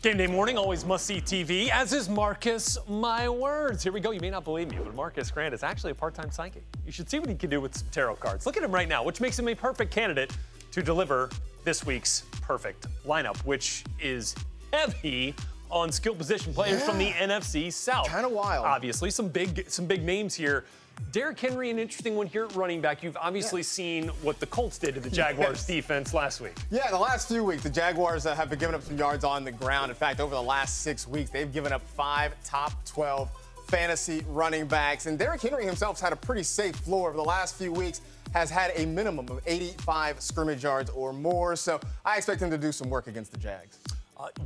Game day morning, always must-see TV, as is Marcus My Words. Here we go. You may not believe me, but Marcus Grant is actually a part-time psychic. You should see what he can do with some tarot cards. Look at him right now, which makes him a perfect candidate to deliver this week's perfect lineup, which is heavy on skill position players from the NFC South. Kind of wild. Obviously, some big names here. Derrick Henry, an interesting one here at running back. You've obviously seen what the Colts did to the Jaguars defense last week. Yeah, the last few weeks, the Jaguars have been giving up some yards on the ground. In fact, over the last 6 weeks, they've given up 5 top 12 fantasy running backs. And Derrick Henry himself's had a pretty safe floor over the last few weeks, has had a minimum of 85 scrimmage yards or more. So I expect him to do some work against the Jags.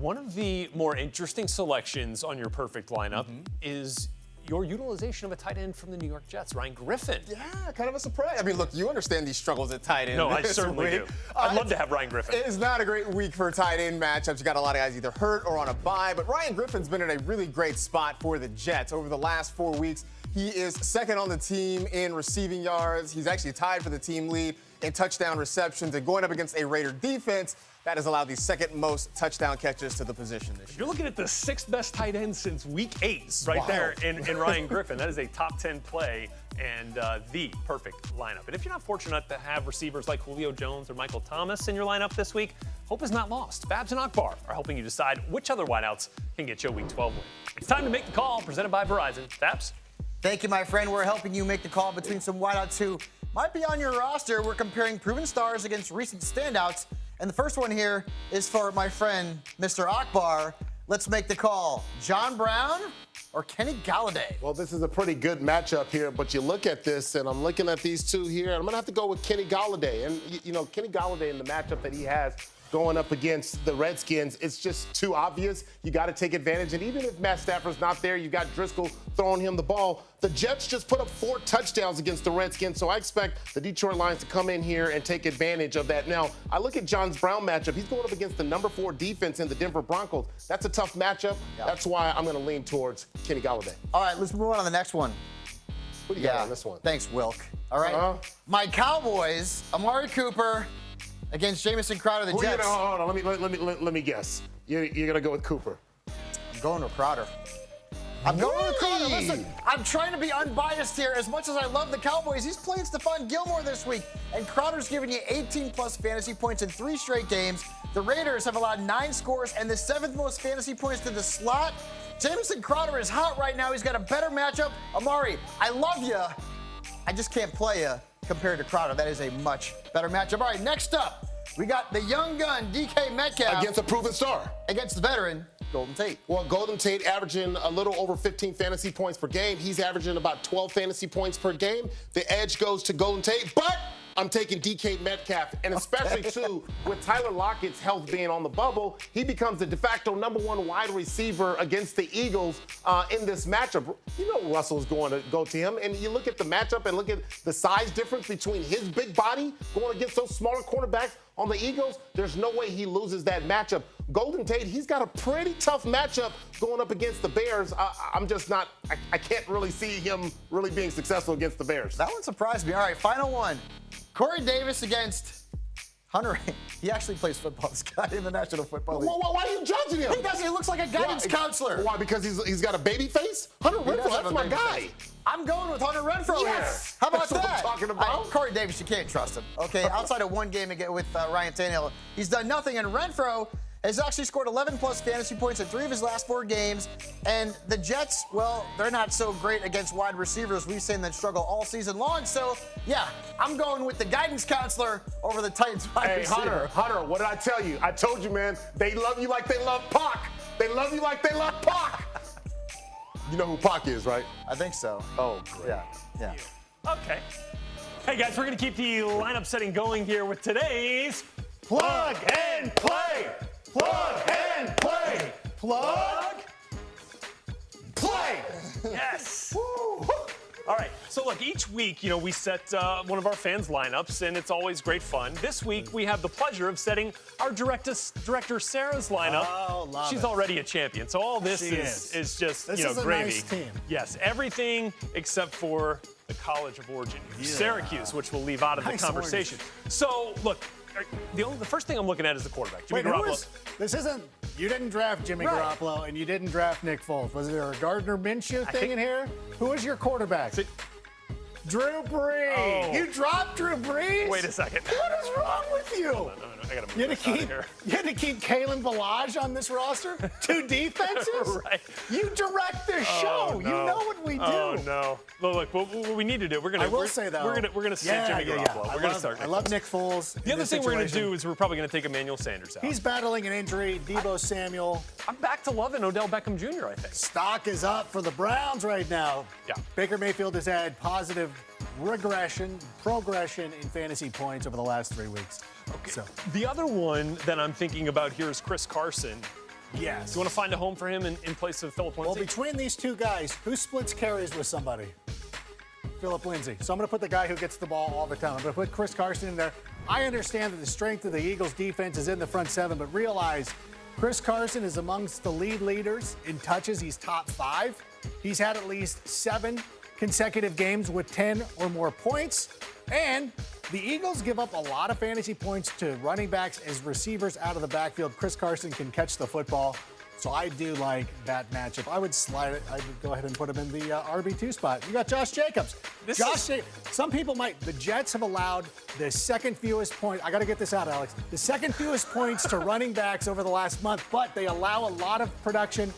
One of the more interesting selections on your perfect lineup is your utilization of a tight end from the New York Jets, Ryan Griffin. Yeah, kind of a surprise. I mean, look, you understand these struggles at tight end. No, I certainly do. I'd love to have Ryan Griffin. It's not a great week for tight end matchups. You got a lot of guys either hurt or on a bye, but Ryan Griffin's been in a really great spot for the Jets over the last 4 weeks. He is second on the team in receiving yards. He's actually tied for the team lead in touchdown receptions, and going up against a Raider defense that has allowed the second most touchdown catches to the position this year. You're looking at the 6th best tight end since week 8 right there in Ryan Griffin. That is a top 10 play and the perfect lineup. And if you're not fortunate enough to have receivers like Julio Jones or Michael Thomas in your lineup this week, hope is not lost. Babs and Akbar are helping you decide which other wideouts can get you a Week 12 win. It's time to make the call, presented by Verizon. Babs? Thank you, my friend. We're helping you make the call between some wideouts who might be on your roster. We're comparing proven stars against recent standouts. And the first one here is for my friend, Mr. Akbar. Let's make the call. John Brown or Kenny Galladay? Well, this is a pretty good matchup here, but you look at this, and I'm looking at these two here, and I'm going to have to go with Kenny Galladay. And, you know, Kenny Galladay in the matchup that he has going up against the Redskins, it's just too obvious. You got to take advantage. And even if Matt Stafford's not there, you got Driscoll throwing him the ball. The Jets just put up 4 touchdowns against the Redskins, so I expect the Detroit Lions to come in here and take advantage of that. Now, I look at John's Brown matchup. He's going up against the number 4 defense in the Denver Broncos. That's a tough matchup. Yep. That's why I'm going to lean towards Kenny Galladay. All right, let's move on to the next one. What do you got on this one? Thanks, Wilk. All right. My Cowboys, Amari Cooper against Jamison Crowder, the Jets. Hold on, let me guess. You're going to go with Cooper. I'm going with Crowder. I'm going with Crowder. Listen, I'm trying to be unbiased here. As much as I love the Cowboys, he's playing Stephon Gilmore this week, and Crowder's giving you 18-plus fantasy points in 3 straight games. The Raiders have allowed 9 scores and the 7th most fantasy points to the slot. Jamison Crowder is hot right now. He's got a better matchup. Amari, I love you. I just can't play you compared to Crowder. That is a much better matchup. All right, next up, we got the young gun, DK Metcalf. Against a proven star. Against the veteran, Golden Tate. Well, Golden Tate averaging a little over 15 fantasy points per game. He's averaging about 12 fantasy points per game. The edge goes to Golden Tate, but I'm taking DK Metcalf, and especially, too, with Tyler Lockett's health being on the bubble, he becomes the de facto #1 wide receiver against the Eagles in this matchup. You know Russell's going to go to him, and you look at the matchup and look at the size difference between his big body going against those smaller cornerbacks on the Eagles. There's no way he loses that matchup. Golden Tate, he's got a pretty tough matchup going up against the Bears. I'm just not, I can't really see him really being successful against the Bears. That one surprised me. All right, final one. Corey Davis against Hunter. He actually plays football, this guy in the National Football League. Why are you judging him? He doesn't. He looks like a guidance counselor. Why? Because he's got a baby face? Hunter Renfrow, that's my guy. Face. I'm going with Hunter Renfrow here. How about that's that? What I'm talking about. Corey Davis, you can't trust him. Okay, outside of one game again with Ryan Tannehill, he's done nothing. And Renfrow has actually scored 11-plus fantasy points in 3 of his last 4 games. And the Jets, well, they're not so great against wide receivers. We've seen them struggle all season long. So, yeah, I'm going with the guidance counselor over the Titans wide receiver. Hunter, what did I tell you? I told you, man, they love you like they love Pac. They love you like they love Pac. You know who Pac is, right? I think so. Oh, great. Yeah. Okay. Hey, guys, we're going to keep the lineup setting going here with today's Plug and Play. Plug and Play. Plug. Play. Yes. All right. So, look, each week, we set one of our fans' lineups, and it's always great fun. This week, we have the pleasure of setting our director Sarah's lineup. Oh, love She's it. already a champion. So all this is just, this is a gravy. nice team. Yes, everything except for the College of Origin, Syracuse, which we'll leave out of the conversation. So, look, the first thing I'm looking at is the quarterback. Wait, this isn't You didn't draft Jimmy Right. Garoppolo, and you didn't draft Nick Foles. Was there a Gardner Minshew thing in here? Who was your quarterback? Drew Brees. Oh. You dropped Drew Brees? Wait a second. What is wrong with you? No, I gotta move You had, this to out of keep, here. you had to keep Kalen Ballage on this roster? 2 defenses? Right. You direct this show. Oh, no. You know what we do. Oh no! Look, what we need to do, I will say though, we're gonna sit Jimmy Garoppolo. We're gonna start. I love Nick Foles. The other thing we're gonna do is we're probably gonna take Emmanuel Sanders out. He's battling an injury. Debo Samuel. I'm back to loving Odell Beckham Jr. I think. Stock is up for the Browns right now. Yeah. Baker Mayfield has had positive progression in fantasy points over the last 3 weeks. Okay. So, The other one that I'm thinking about here is Chris Carson. yes. Do you want to find a home for him in place of Philip Well, Lindsay? between these two guys, who splits carries with somebody? Philip Lindsay. So I'm going to put the guy who gets the ball all the time. I'm going to put Chris Carson in there. I understand that the strength of the Eagles' defense is in the front seven, but realize Chris Carson is amongst the leaders in touches. He's top 5. He's had at least 7 consecutive games with 10 or more points. And the Eagles give up a lot of fantasy points to running backs as receivers out of the backfield. Chris Carson can catch the football. So I do like that matchup. I would slide it. I would go ahead and put him in the RB2 spot. You got Josh Jacobs. Some people might. The Jets have allowed the second fewest points. I got to get this out, Alex. The second fewest points to running backs over the last month, but they allow a lot of production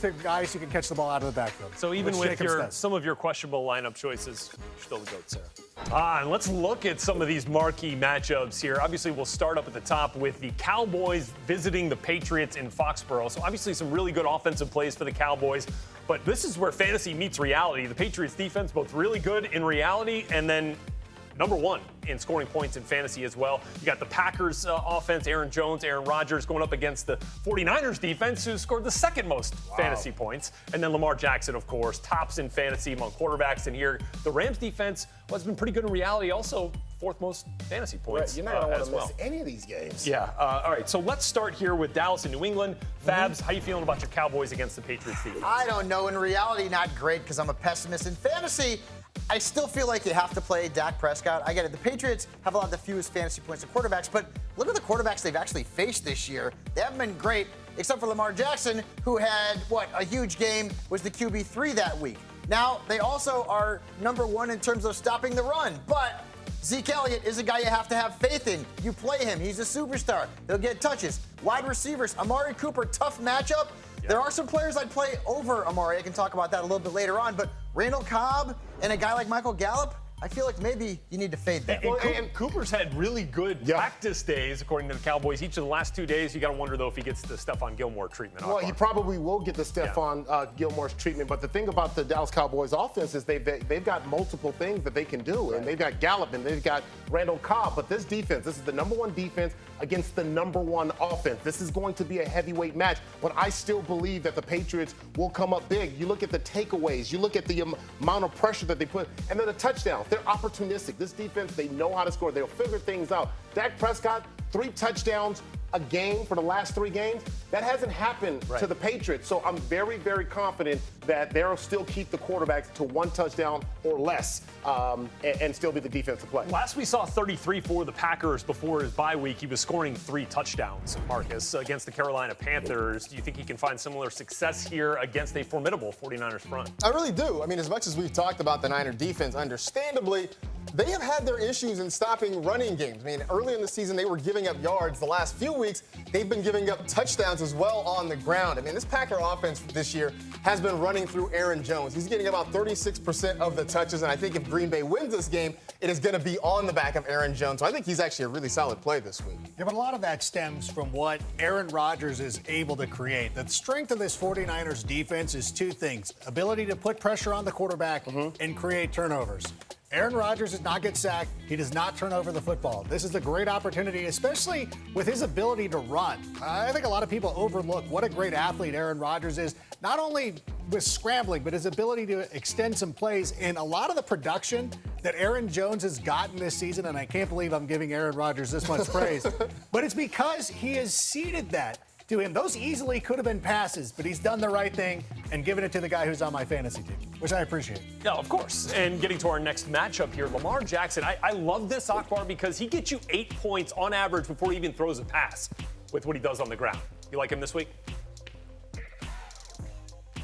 to guys who can catch the ball out of the backfield. So even which with Jacobs does. some of your questionable lineup choices, you're still the GOAT, Sarah. And let's look at some of these marquee matchups here. Obviously, we'll start up at the top with the Cowboys visiting the Patriots in Foxborough. So obviously some really good offensive plays for the Cowboys. But this is where fantasy meets reality. The Patriots defense, both really good in reality and then number 1 in scoring points in fantasy as well. You got the Packers offense, Aaron Jones, Aaron Rodgers going up against the 49ers defense, who scored the second most fantasy points. And then Lamar Jackson, of course, tops in fantasy among quarterbacks. And here, the Rams defense has been pretty good in reality, also 4th most fantasy points. Right, you're not going to as want to well. miss any of these games. Yeah. All right. So let's start here with Dallas and New England. Fabs, how you feeling about your Cowboys against the Patriots defense? I don't know. In reality, not great because I'm a pessimist. In fantasy, I still feel like you have to play Dak Prescott. I get it. The Patriots have allowed the fewest fantasy points to quarterbacks, but look at the quarterbacks they've actually faced this year. They haven't been great, except for Lamar Jackson, who had, a huge game, was the QB3 that week. Now, they also are number 1 in terms of stopping the run, but Zeke Elliott is a guy you have to have faith in. You play him. He's a superstar. He'll get touches. Wide receivers, Amari Cooper, tough matchup. Yeah. There are some players I'd play over Amari. I can talk about that a little bit later on, but Randall Cobb and a guy like Michael Gallup, I feel like maybe you need to fade that. And Cooper's had really good practice days, according to the Cowboys. Each of the last 2 days, you got to wonder, though, if he gets the Stephon Gilmore treatment. Well, he probably will get the Stephon Gilmore's treatment. But the thing about the Dallas Cowboys offense is they've got multiple things that they can do. Right. And they've got Gallup and they've got Randall Cobb. But this defense, this is the number 1 defense against the number 1 offense. This is going to be a heavyweight match. But I still believe that the Patriots will come up big. You look at the takeaways. You look at the amount of pressure that they put. And then the touchdowns. They're opportunistic. This defense, they know how to score. They'll figure things out. Dak Prescott, 3 touchdowns a game for the last 3 games. That hasn't happened to the Patriots. So I'm very, very confident that they'll still keep the quarterbacks to 1 touchdown or less and still be the defensive play. Last we saw 33 for the Packers before his bye week. He was scoring 3 touchdowns, Marcus, against the Carolina Panthers. Do you think he can find similar success here against a formidable 49ers front? I really do. I mean, as much as we've talked about the Niner defense, understandably, they have had their issues in stopping running games. I mean, early in the season, they were giving up yards. The last few weeks, they've been giving up touchdowns as well on the ground. I mean, this Packer offense this year has been running through Aaron Jones. He's getting about 36% of the touches, and I think if Green Bay wins this game, it is going to be on the back of Aaron Jones. So I think he's actually a really solid play this week. Yeah, but a lot of that stems from what Aaron Rodgers is able to create. The strength of this 49ers defense is 2 things: ability to put pressure on the quarterback and create turnovers. Aaron Rodgers does not get sacked. He does not turn over the football. This is a great opportunity, especially with his ability to run. I think a lot of people overlook what a great athlete Aaron Rodgers is, not only with scrambling, but his ability to extend some plays. And a lot of the production that Aaron Jones has gotten this season, and I can't believe I'm giving Aaron Rodgers this much praise, but it's because he has seeded that to him. Those easily could have been passes, but he's done the right thing and given it to the guy who's on my fantasy team, which I appreciate. Yeah, of course. And getting to our next matchup here, Lamar Jackson. I love this, Akbar, because he gets you 8 points on average before he even throws a pass with what he does on the ground. You like him this week?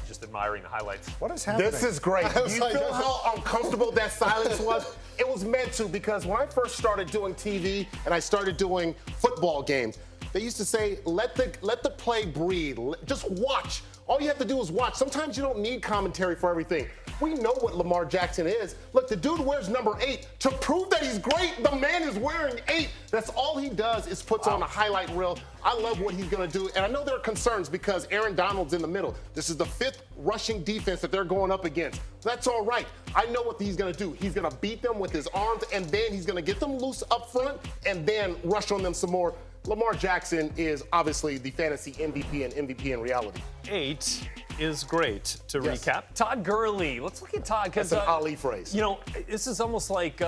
Just admiring the highlights. What is happening? This is great. I was You like- feel how uncomfortable that silence was? It was meant to, because when I first started doing TV and I started doing football games, they used to say, let the play breathe. Just watch. All you have to do is watch. Sometimes you don't need commentary for everything. We know what Lamar Jackson is. Look, the dude wears number 8. To prove that he's great, the man is wearing 8. That's all he does is puts on a highlight reel. I love what he's going to do. And I know there are concerns because Aaron Donald's in the middle. This is the 5th rushing defense that they're going up against. That's all right. I know what he's going to do. He's going to beat them with his arms, and then he's going to get them loose up front and then rush on them some more. Lamar Jackson is obviously the fantasy MVP and MVP in reality. 8 is great. To Yes. recap, Todd Gurley. Let's look at Todd because That's an Ali phrase. You know, this is almost like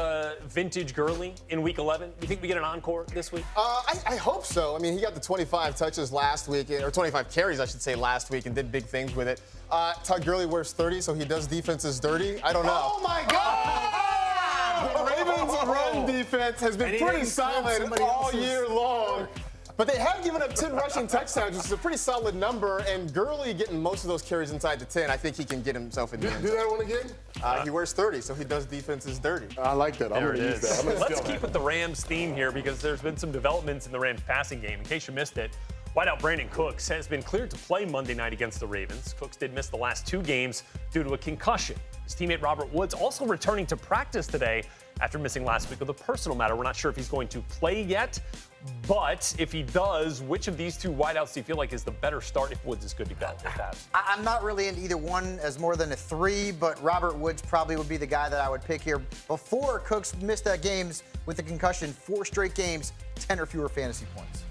vintage Gurley in Week 11. You think we get an encore this week? I hope so. I mean, he got the 25 touches last week, or 25 carries, I should say, last week, and did big things with it. Todd Gurley wears 30, so he does defenses dirty. I don't know. Oh my God! The Ravens' run defense has been pretty solid all year long. But they have given up 10 rushing touchdowns, which is a pretty solid number. And Gurley getting most of those carries inside the 10, I think he can get himself in the end Do zone. that one again? He wears 30, so he does defenses dirty. I like that. I'm There going it to use is. that. I'm gonna Let's steal keep that. with the Rams theme here because there's been some developments in the Rams passing game. In case you missed it, wideout Brandon Cooks has been cleared to play Monday night against the Ravens. Cooks did miss the last 2 games due to a concussion. His teammate Robert Woods also returning to practice today after missing last week with a personal matter. We're not sure if he's going to play yet, but if he does, which of these 2 wideouts do you feel like is the better start if Woods is good to go with that? I'm not really into either one as more than a 3, but Robert Woods probably would be the guy that I would pick here. Before Cooks missed games with the concussion, 4 straight games, 10 or fewer fantasy points.